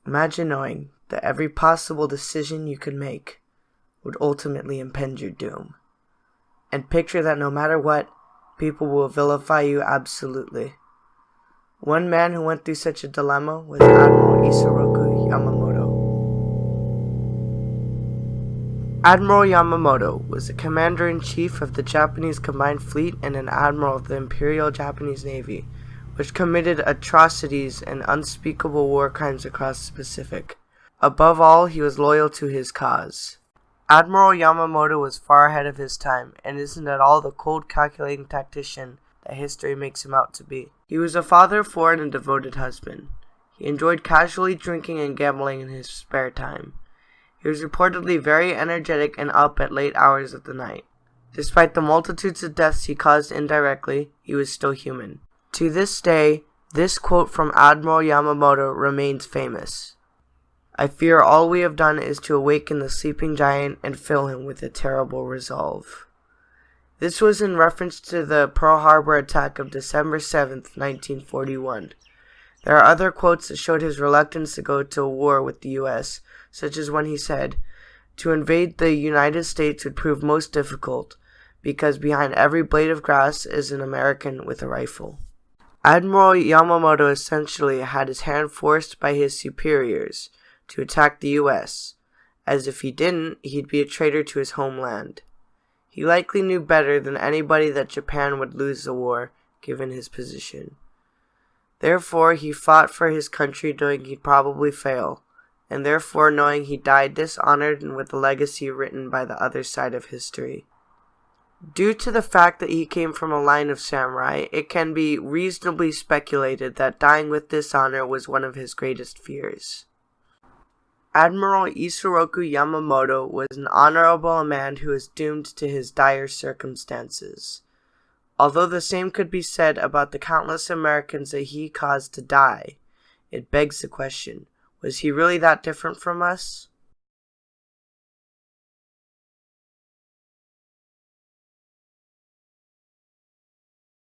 Imagine knowing that every possible decision you could make would ultimately impede your doom. And picture that no matter what, people will vilify you absolutely. One man who went through such a dilemma was Admiral Yamamoto. Admiral Yamamoto was the commander-in-chief of the Japanese Combined Fleet and an admiral of the Imperial Japanese Navy, which committed atrocities and unspeakable war crimes across the Pacific. Above all, he was loyal to his cause. Admiral Yamamoto was far ahead of his time, and isn't at all the cold, calculating tactician that history makes him out to be. He was a father of four and a devoted husband. He enjoyed casually drinking and gambling in his spare time. He was reportedly very energetic and up at late hours of the night. Despite the multitudes of deaths he caused indirectly, he was still human. To this day, this quote from Admiral Yamamoto remains famous. "I fear all we have done is to awaken the sleeping giant and fill him with a terrible resolve." This was in reference to the Pearl Harbor attack of December 7th, 1941. There are other quotes that showed his reluctance to go to war with the U.S., such as when he said, "To invade the United States would prove most difficult, because behind every blade of grass is an American with a rifle." Admiral Yamamoto essentially had his hand forced by his superiors to attack the U.S., as if he didn't, he'd be a traitor to his homeland. He likely knew better than anybody that Japan would lose the war, given his position. Therefore, he fought for his country knowing he'd probably fail, and therefore knowing he died dishonored and with a legacy written by the other side of history. Due to the fact that he came from a line of samurai, it can be reasonably speculated that dying with dishonor was one of his greatest fears. Admiral Yamamoto was an honorable man who was doomed to his dire circumstances. Although the same could be said about the countless Americans that he caused to die, it begs the question, was he really that different from us?